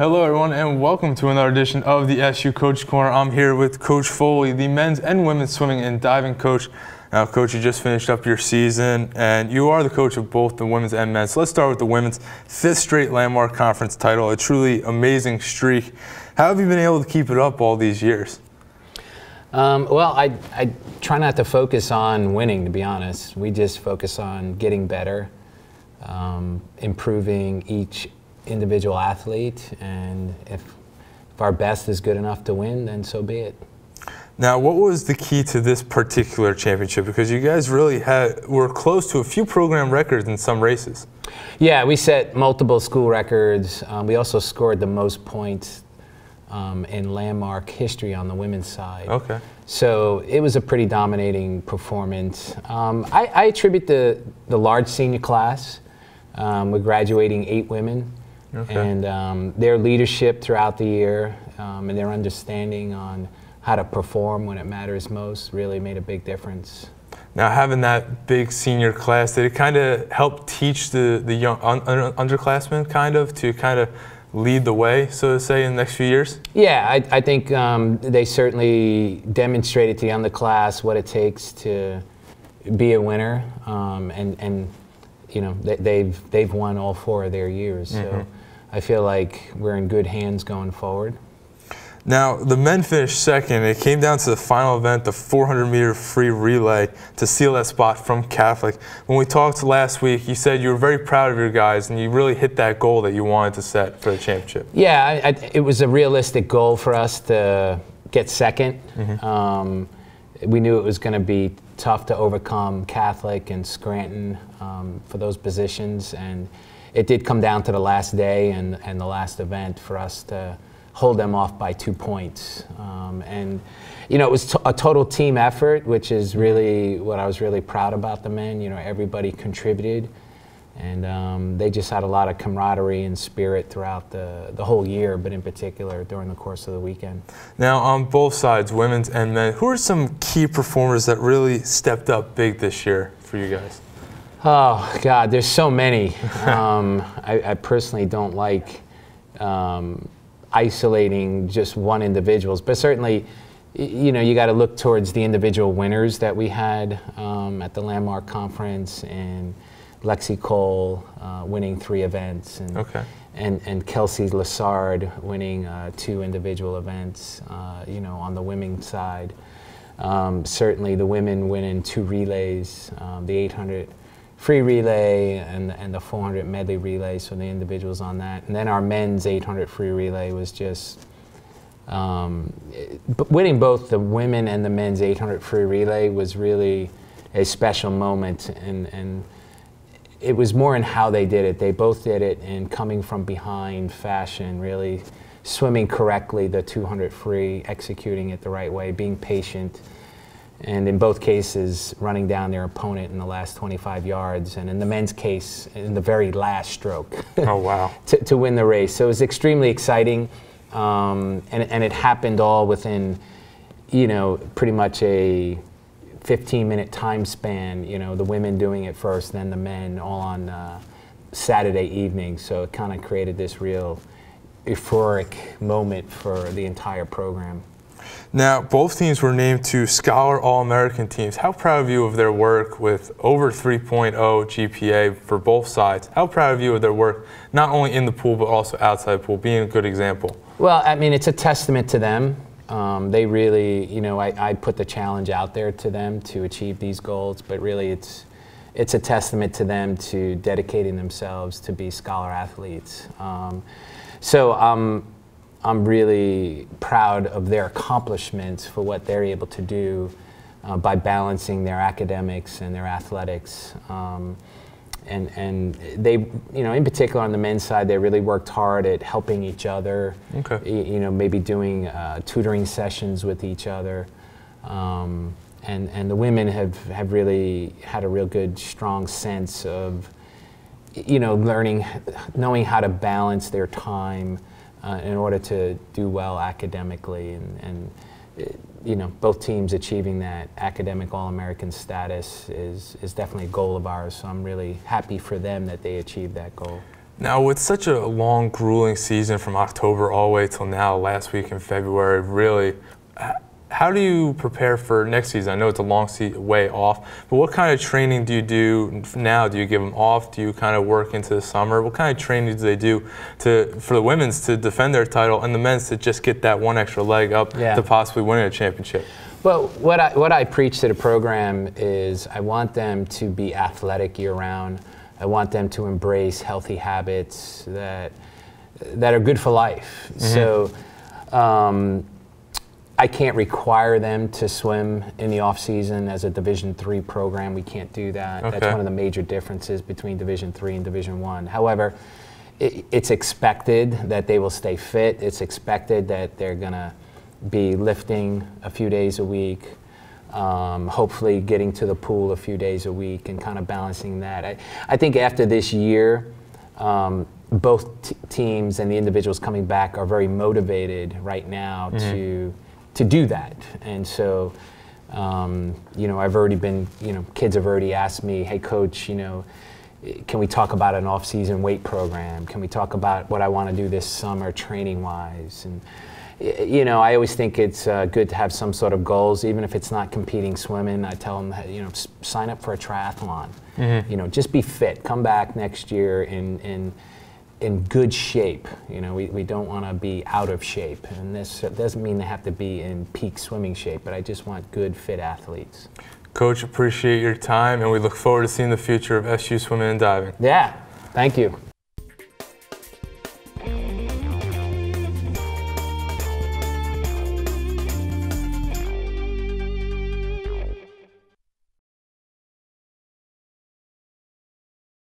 Hello everyone and welcome to another edition of the SU Coach Corner. I'm here with Coach Foley, the men's and women's swimming and diving coach. Now Coach, you just finished up your season and you are the coach of both the women's and men's. So let's start with the women's. 5th straight Landmark Conference title, a truly amazing streak. How have you been able to keep it up all these years? Well, I try not to focus on winning, to be honest. We just focus on getting better, improving each individual athlete, and if our best is good enough to win, then so be it. Now, what was the key to this particular championship? Because you guys really were close to a few program records in some races. Yeah, we set multiple school records. We also scored the most points in Landmark history on the women's side. Okay. So it was a pretty dominating performance. I attribute the large senior class. We're graduating 8 women. Okay. And their leadership throughout the year and their understanding on how to perform when it matters most really made a big difference. Now, having that big senior class, did it kind of help teach the young underclassmen to lead the way, so to say, in the next few years? Yeah, I think they certainly demonstrated to the underclass what it takes to be a winner, and you know, they've won all 4 of their years. Mm-hmm. So I feel like we're in good hands going forward. Now, the men finished second. It came down to the final event, the 400-meter free relay, to seal that spot from Catholic. When we talked last week, you said you were very proud of your guys, and you really hit that goal that you wanted to set for the championship. Yeah, it was a realistic goal for us to get second. Mm-hmm. We knew it was going to be tough to overcome Catholic and Scranton for those positions, and it did come down to the last day and the last event for us to hold them off by 2 points. And you know, it was a total team effort, which is really what I was really proud about the men. You know, everybody contributed, and they just had a lot of camaraderie and spirit throughout the whole year, but in particular during the course of the weekend. Now, on both sides, women's and men, who are some key performers that really stepped up big this year for you guys? Oh, God, there's so many. I personally don't like isolating just one individuals, but certainly, you know, you got to look towards the individual winners that we had at the Landmark Conference, and Lexi Cole winning 3 events, and, okay. and Kelsey Lassard winning 2 individual events, you know, on the women's side. Certainly the women winning 2 relays, the 800 free relay and the 400 medley relay, so the individuals on that. And then our men's 800 free relay was just, winning both the women and the men's 800 free relay was really a special moment, and it was more in how they did it. They both did it in coming from behind fashion, really swimming correctly, the 200 free, executing it the right way, being patient, and in both cases running down their opponent in the last 25 yards, and in the men's case in the very last stroke. Oh, wow. to win the race. So it was extremely exciting, and it happened all within, you know, pretty much a 15-minute time span, you know, the women doing it first, then the men, all on Saturday evening. So it kind of created this real euphoric moment for the entire program. Now, both teams were named to Scholar All-American teams. How proud of you of their work with over 3.0 GPA for both sides? How proud of you of their work, not only in the pool, but also outside the pool, being a good example? Well, I mean, it's a testament to them. They really, you know, I put the challenge out there to them to achieve these goals, but really it's a testament to them to dedicating themselves to be scholar athletes. So I'm really proud of their accomplishments for what they're able to do by balancing their academics and their athletics. And they, you know, in particular on the men's side, they really worked hard at helping each other. Okay. You know, maybe doing tutoring sessions with each other. And the women have really had a real good, strong sense of, you know, knowing how to balance their time in order to do well academically, and you know, both teams achieving that academic All-American status is definitely a goal of ours. So I'm really happy for them that they achieved that goal. Now, with such a long, grueling season from October all the way till now, last week in February, really, how do you prepare for next season? I know it's a long way off, but what kind of training do you do now? Do you give them off? Do you kind of work into the summer? What kind of training do they do for the women's to defend their title and the men's to just get that one extra leg up to possibly winning a championship? Well, what I preach to the program is I want them to be athletic year-round. I want them to embrace healthy habits that are good for life. So I can't require them to swim in the off season as a Division III program. We can't do that. That's one of the major differences between Division III and Division I. However, it's expected that they will stay fit. It's expected that they're going to be lifting a few days a week, hopefully getting to the pool a few days a week and kind of balancing that. I think after this year, both teams and the individuals coming back are very motivated right now to do that. And so, you know, I've already been, you know, kids have already asked me, hey, Coach, you know, can we talk about an off-season weight program? Can we talk about what I want to do this summer training-wise? And, you know, I always think it's good to have some sort of goals, even if it's not competing swimming. I tell them, you know, sign up for a triathlon. You know, just be fit. Come back next year in good shape. You know, we don't want to be out of shape. And this doesn't mean they have to be in peak swimming shape, but I just want good, fit athletes. Coach, appreciate your time, and we look forward to seeing the future of SU swimming and diving. Yeah, thank you.